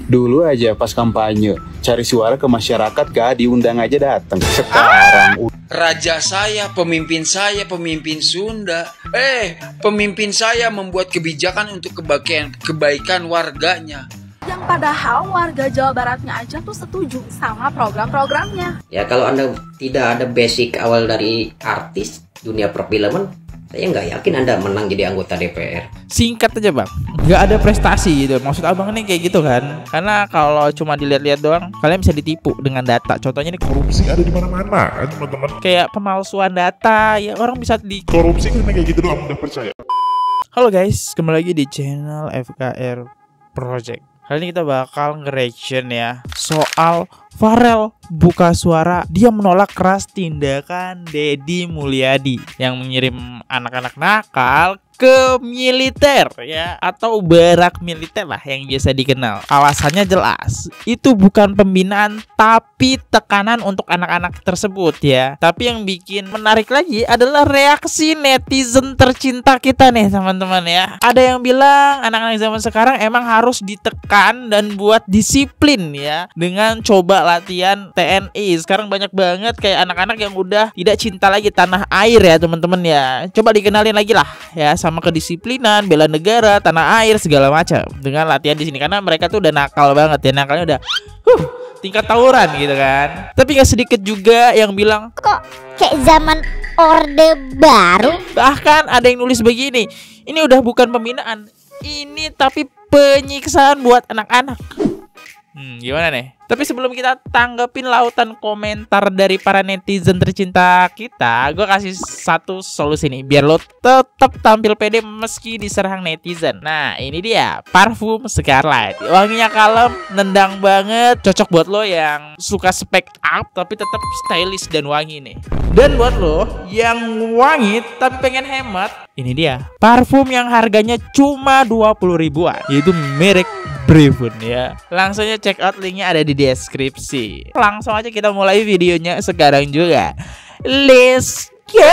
Dulu aja pas kampanye, cari suara ke masyarakat gak diundang aja datang. Sekarang raja saya, pemimpin Sunda. Pemimpin saya membuat kebijakan untuk kebaikan warganya. Yang padahal warga Jawa Baratnya aja tuh setuju sama program-programnya. Ya kalau Anda tidak ada basic awal dari artis dunia perfilman, saya nggak yakin Anda menang jadi anggota DPR. Singkat aja bang, nggak ada prestasi gitu. Maksud abang ini kayak gitu kan? Karena kalau cuma dilihat-lihat doang, kalian bisa ditipu dengan data. Contohnya ini korupsi ada di mana-mana, teman-teman. Kayak pemalsuan data, ya orang bisa korupsi karena kayak gitu doang, udah percaya. Halo guys, kembali lagi di channel FKR Project. Kali ini kita bakal nge-reaction ya soal Farel buka suara, dia menolak keras tindakan Deddy Mulyadi yang mengirim anak-anak nakal ke militer ya, atau barak militer lah yang biasa dikenal. Alasannya jelas, itu bukan pembinaan tapi tekanan untuk anak-anak tersebut ya. Tapi yang bikin menarik lagi adalah reaksi netizen tercinta kita nih teman-teman ya. Ada yang bilang anak-anak zaman sekarang emang harus ditekan dan buat disiplin ya dengan coba latihan TNI. Sekarang banyak banget kayak anak-anak yang udah tidak cinta lagi tanah air ya teman-teman ya. Coba dikenalin lagi lah ya sama kedisiplinan, bela negara, tanah air segala macam dengan latihan di sini, karena mereka tuh udah nakal banget ya, nakalnya udah tingkat tawuran gitu kan. Tapi gak sedikit juga yang bilang kok kayak zaman Orde Baru. Bahkan ada yang nulis begini, ini udah bukan pembinaan, ini tapi penyiksaan buat anak-anak. Gimana nih? Tapi sebelum kita tanggepin lautan komentar dari para netizen tercinta kita, gue kasih satu solusi nih biar lo tetap tampil pede meski diserang netizen. Nah ini dia, parfum Scarlett. Wanginya kalem, nendang banget, cocok buat lo yang suka spek up tapi tetap stylish dan wangi nih. Dan buat lo yang wangi tapi pengen hemat, ini dia parfum yang harganya cuma 20 ribuan, yaitu merek Brevun ya. Langsung aja check out, linknya ada di deskripsi. Langsung aja kita mulai videonya sekarang juga. Let's go.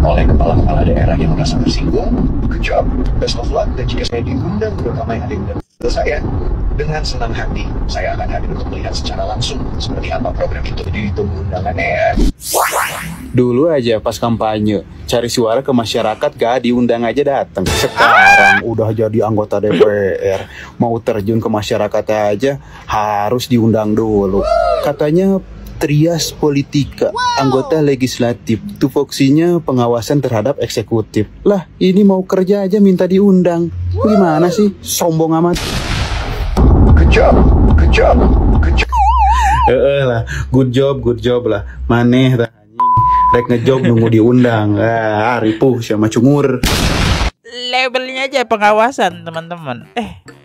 Oleh kepala-kepala daerah yang merasa tersinggung, good job, best of luck. Dan jika saya diundang ke ramai hadir dan saya, dengan senang hati saya akan hadir untuk melihat secara langsung seperti apa program itu. Jadi ditunggu undangannya ya. Dulu aja pas kampanye, cari suara ke masyarakat gak diundang aja datang. Sekarang udah jadi anggota DPR, mau terjun ke masyarakat aja harus diundang dulu. Katanya trias politika, anggota legislatif, tupoksinya pengawasan terhadap eksekutif. Lah, ini mau kerja aja minta diundang. Gimana sih? Sombong amat. Good job, good job, good job. Lah, good job lah. Maneh dah anjing. Rek ngejob nunggu diundang. Ripuh sama cungur. Labelnya aja pengawasan teman-teman.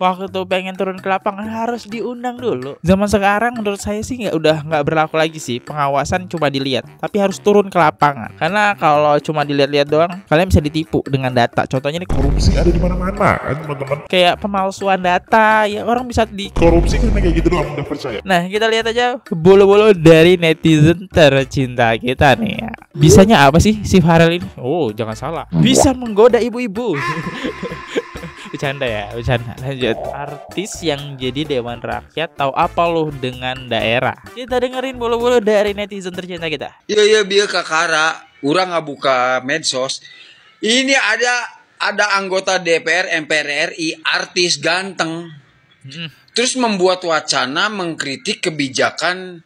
Waktu pengen turun ke lapangan harus diundang dulu. Zaman sekarang menurut saya sih nggak berlaku lagi sih pengawasan cuma dilihat, tapi harus turun ke lapangan. Karena kalau cuma dilihat-lihat doang, kalian bisa ditipu dengan data. Contohnya ini korupsi ada di mana-mana, teman-teman. Kayak pemalsuan data, ya orang bisa korupsi karena kayak gitu doang, udah percaya. Nah kita lihat aja bolo-bolo dari netizen tercinta kita nih ya. Bisanya apa sih si Farel ini? Oh jangan salah, bisa menggoda ibu-ibu. Bercanda ya, bercanda. Lanjut. Artis yang jadi dewan rakyat, tahu apa lo dengan daerah? Kita dengerin bolo-bolo dari netizen tercinta kita. Iya biar kakara, orang nggak buka medsos. Ini ada anggota DPR MPR RI, artis ganteng, terus membuat wacana mengkritik kebijakan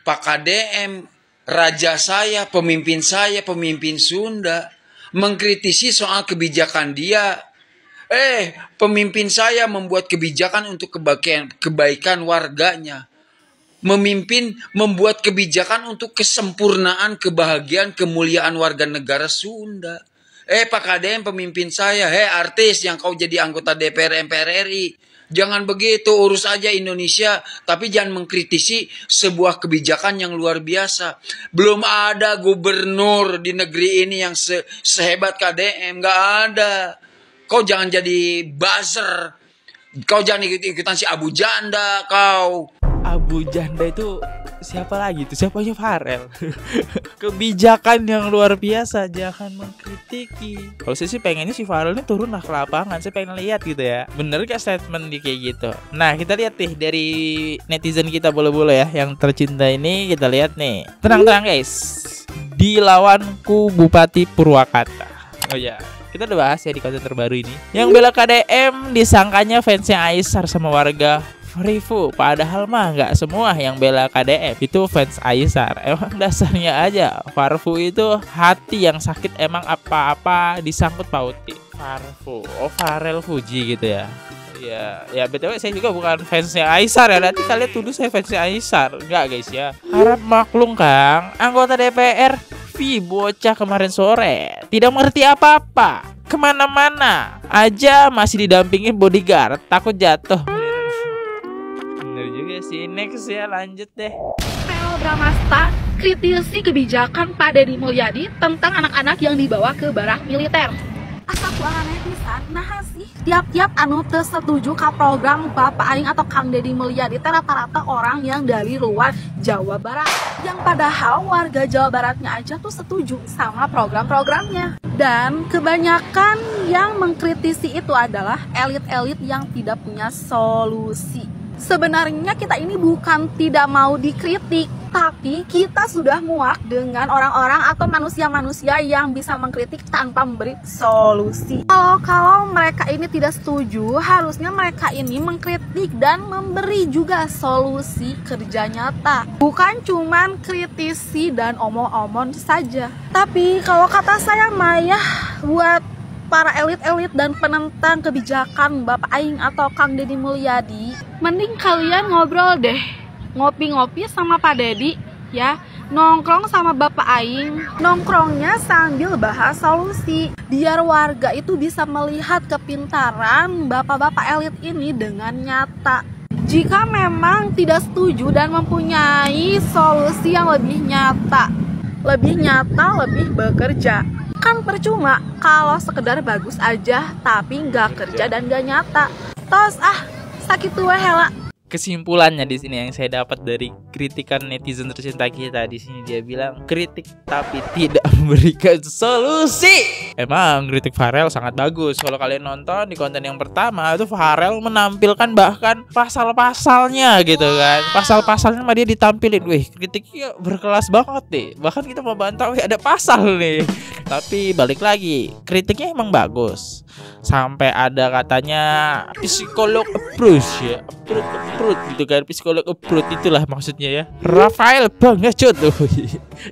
Pak KDM, raja saya, pemimpin Sunda, mengkritisi soal kebijakan dia. Pemimpin saya membuat kebijakan untuk kebaikan warganya. Membuat kebijakan untuk kesempurnaan, kebahagiaan, kemuliaan warga negara Sunda. Pak KDM pemimpin saya, artis yang kau jadi anggota DPR MPR RI. Jangan begitu, urus aja Indonesia, tapi jangan mengkritisi sebuah kebijakan yang luar biasa. Belum ada gubernur di negeri ini yang sehebat KDM, nggak ada. Kau jangan jadi buzzer. Kau jangan ikut-ikutan si Abu Janda kau. Abu Janda itu siapa lagi tuh? Siapanya Farel? Kebijakan yang luar biasa, jangan mengkritiki. Kalau saya sih pengennya si Farel ini turun lah ke lapangan. Saya pengen lihat gitu ya. Bener gak statement dia kayak gitu? Nah, kita lihat nih dari netizen kita bolo-bolo ya, yang tercinta ini, kita lihat nih. Tenang-tenang guys. Dilawanku Bupati Purwakarta. Oh ya, kita udah bahas ya di konten terbaru ini. Yang bela KDM disangkanya fansnya Aisar sama warga Rifu, padahal mah nggak semua yang bela KDM itu fans Aisar. Emang dasarnya aja Farfu itu hati yang sakit, emang apa-apa disangkut pautin. Farfu, oh Farel Fuji gitu ya. Ya BTW saya juga bukan fansnya Aisar ya. Nanti kalian tuduh saya fansnya Aisar. Enggak guys ya. Harap maklum Kang, anggota DPR bocah kemarin sore tidak mengerti apa-apa, kemana-mana aja masih didampingin bodyguard, takut jatuh. Bener juga sih. Next ya, lanjut deh. Farel Bramasta kritisi kebijakan Pak Deddy Mulyadi tentang anak-anak yang dibawa ke barak militer. Asal keluaran netizen, nah sih tiap-tiap anu teu setuju ka program Bapak Aing atau Kang Deddy Mulyadi teh rata-rata orang yang dari luar Jawa Barat, yang padahal warga Jawa Baratnya aja tuh setuju sama program-programnya. Dan kebanyakan yang mengkritisi itu adalah elit-elit yang tidak punya solusi. Sebenarnya kita ini bukan tidak mau dikritik, tapi kita sudah muak dengan orang-orang atau manusia-manusia yang bisa mengkritik tanpa memberi solusi. Kalau mereka ini tidak setuju, harusnya mereka ini mengkritik dan memberi juga solusi kerja nyata. Bukan cuman kritisi dan omong-omong saja. Tapi kalau kata saya Maya, buat para elit-elit dan penentang kebijakan Bapak Aing atau Kang Deddy Mulyadi, mending kalian ngobrol deh, ngopi-ngopi sama Pak Deddy ya, nongkrong sama Bapak Aing, nongkrongnya sambil bahas solusi, biar warga itu bisa melihat kepintaran bapak-bapak elit ini dengan nyata. Jika memang tidak setuju dan mempunyai solusi yang lebih nyata, lebih bekerja. Kan percuma kalau sekedar bagus aja tapi nggak kerja dan nggak nyata. Tos sakit tua hela. Kesimpulannya di sini yang saya dapat dari kritikan netizen tercinta kita di sini, dia bilang kritik tapi tidak memberikan solusi. Emang kritik Farel sangat bagus. Kalau kalian nonton di konten yang pertama itu Farel menampilkan bahkan pasal-pasalnya gitu kan. Pasal-pasalnya mah dia ditampilin. Wih, kritiknya berkelas banget deh. Bahkan kita mau bantah, ada pasal nih. Tapi balik lagi, kritiknya emang bagus. Sampai ada katanya psikolog approach ya, approach gitu kan, psikolog approach itulah maksudnya ya. Rafael banget tuh.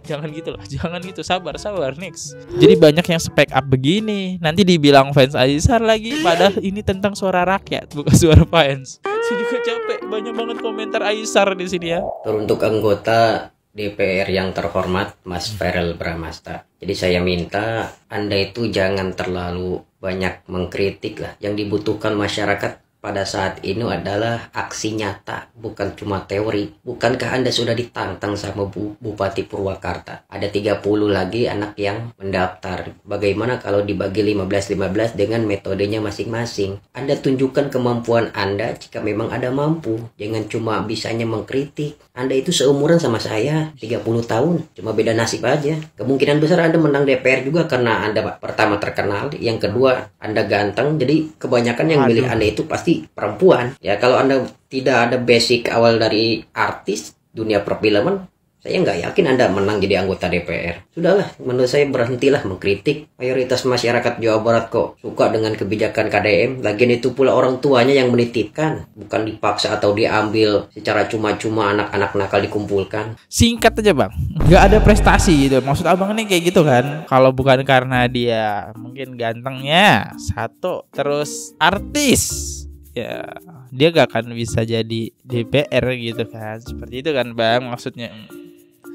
Jangan gitu lah, jangan gitu, sabar next. Jadi banyak yang speak up begini, nanti dibilang fans Aisar lagi, padahal ini tentang suara rakyat bukan suara fans. Saya juga capek, banyak banget komentar Aisar di sini ya. Untuk anggota DPR yang terhormat Mas Farel Bramasta, jadi saya minta Anda itu jangan terlalu banyak mengkritik lah. Yang dibutuhkan masyarakat pada saat ini adalah aksi nyata, bukan cuma teori. Bukankah Anda sudah ditantang sama Bupati Purwakarta? Ada 30 lagi anak yang mendaftar. Bagaimana kalau dibagi 15-15 dengan metodenya masing-masing? Anda tunjukkan kemampuan Anda jika memang Anda mampu. Jangan cuma bisanya mengkritik. Anda itu seumuran sama saya, 30 tahun. Cuma beda nasib aja. Kemungkinan besar Anda menang DPR juga karena Anda pertama terkenal. Yang kedua, Anda ganteng. Jadi kebanyakan yang milih Anda itu pasti perempuan. Ya kalau Anda tidak ada basic awal dari artis dunia perfilman, saya nggak yakin Anda menang jadi anggota DPR. Sudahlah, menurut saya berhentilah mengkritik. Mayoritas masyarakat Jawa Barat kok suka dengan kebijakan KDM. Lagian itu pula orang tuanya yang menitipkan, bukan dipaksa atau diambil secara cuma-cuma anak-anak nakal dikumpulkan. Singkat aja bang, nggak ada prestasi gitu. Maksud abang ini kayak gitu kan? Kalau bukan karena dia mungkin gantengnya satu, terus artis, ya dia gak akan bisa jadi DPR gitu kan. Seperti itu kan bang maksudnya.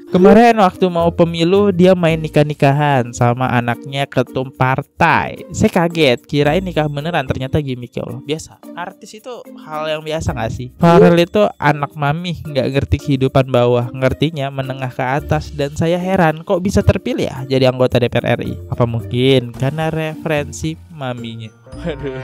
Kemarin waktu mau pemilu dia main nikah-nikahan sama anaknya ketum partai. Saya kaget, kirain nikah beneran, ternyata gimmick. Ya Allah, biasa. Artis itu hal yang biasa gak sih? Farel itu anak mami, gak ngerti kehidupan bawah, ngertinya menengah ke atas. Dan saya heran kok bisa terpilih ya jadi anggota DPR RI. Apa mungkin karena referensi maminya? Waduh,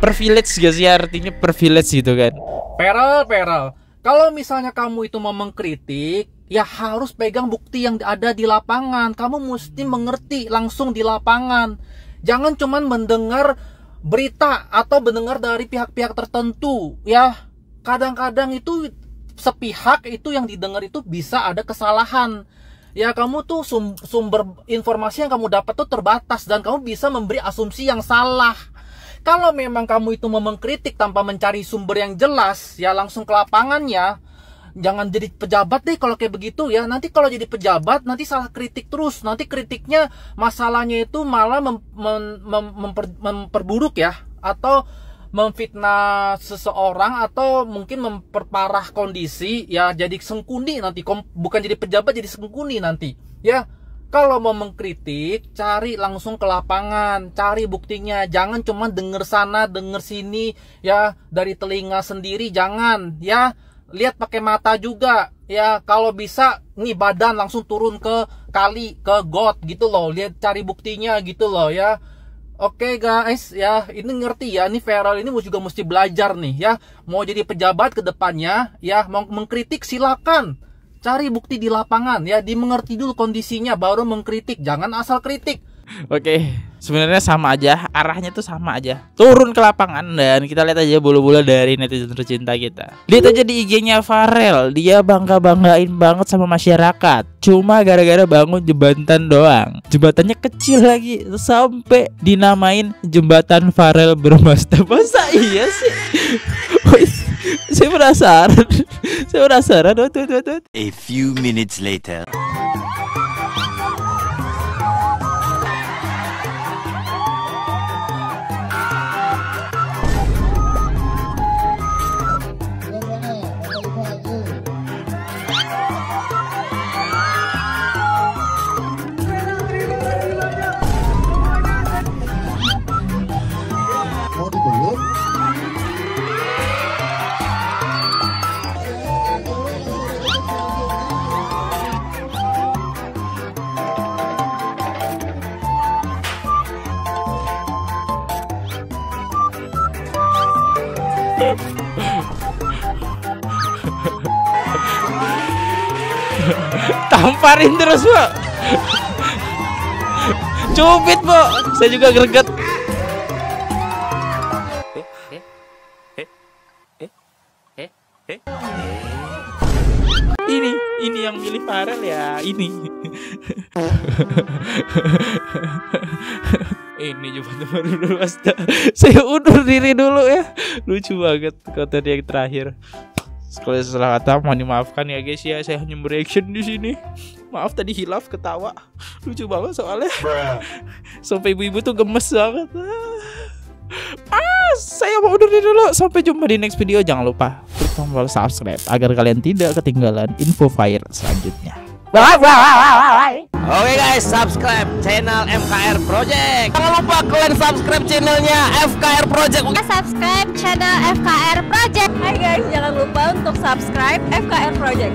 privilege gak sih artinya privilege gitu kan? Perel, Kalau misalnya kamu itu mau mengkritik, ya harus pegang bukti yang ada di lapangan. Kamu mesti mengerti langsung di lapangan. Jangan cuman mendengar berita atau mendengar dari pihak-pihak tertentu. Ya, kadang-kadang itu sepihak itu yang didengar itu bisa ada kesalahan. Ya, kamu tuh sumber informasi yang kamu dapat tuh terbatas dan kamu bisa memberi asumsi yang salah. Kalau memang kamu itu mau mengkritik tanpa mencari sumber yang jelas, ya langsung ke lapangannya. Jangan jadi pejabat deh kalau kayak begitu ya. Nanti kalau jadi pejabat, nanti salah kritik terus. Nanti kritiknya masalahnya itu malah memperburuk ya. Atau memfitnah seseorang atau mungkin memperparah kondisi. Ya jadi sengkuni nanti. Bukan jadi pejabat, jadi sengkuni nanti. Ya. Kalau mau mengkritik, cari langsung ke lapangan, cari buktinya. Jangan cuma denger sana, denger sini, ya dari telinga sendiri, jangan, ya. Lihat pakai mata juga, ya. Kalau bisa, nih badan langsung turun ke kali, ke got gitu loh. Lihat cari buktinya gitu loh, ya. Oke guys, ya ini ngerti ya. Ini Farel ini juga mesti belajar nih, ya. Mau jadi pejabat ke depannya, ya mau mengkritik silakan. Cari bukti di lapangan ya, dimengerti dulu kondisinya baru mengkritik, jangan asal kritik. Oke, sebenarnya sama aja, arahnya tuh sama aja. Turun ke lapangan dan kita lihat aja bola-bola dari netizen tercinta kita. Lihat aja di IG-nya Farel, dia bangga-banggain banget sama masyarakat. Cuma gara-gara bangun jembatan doang. Jembatannya kecil lagi, sampai dinamain jembatan Farel Bramasta. Masa iya sih? Saya penasaran. A few minutes later. Tamparin terus, Pak. Cubit, Pak. Saya juga greget. Ini yang milih Farel ya, ini. Ini jembatan baru dulu, astaga. Saya undur diri dulu ya. Lucu banget kata dia yang terakhir. Kalau salah kata mohon dimaafkan ya guys ya, saya hanya bereaction di sini. Maaf tadi hilaf ketawa. Lucu banget soalnya. Sampai ibu-ibu tuh gemes banget. Saya mau undur diri dulu. Sampai jumpa di next video. Jangan lupa klik tombol subscribe agar kalian tidak ketinggalan info viral selanjutnya. Oke guys, subscribe channel FKR Project. Jangan lupa kalian subscribe channelnya FKR Project. Subscribe channel FKR Project. Hai guys, jangan lupa untuk subscribe FKR Project.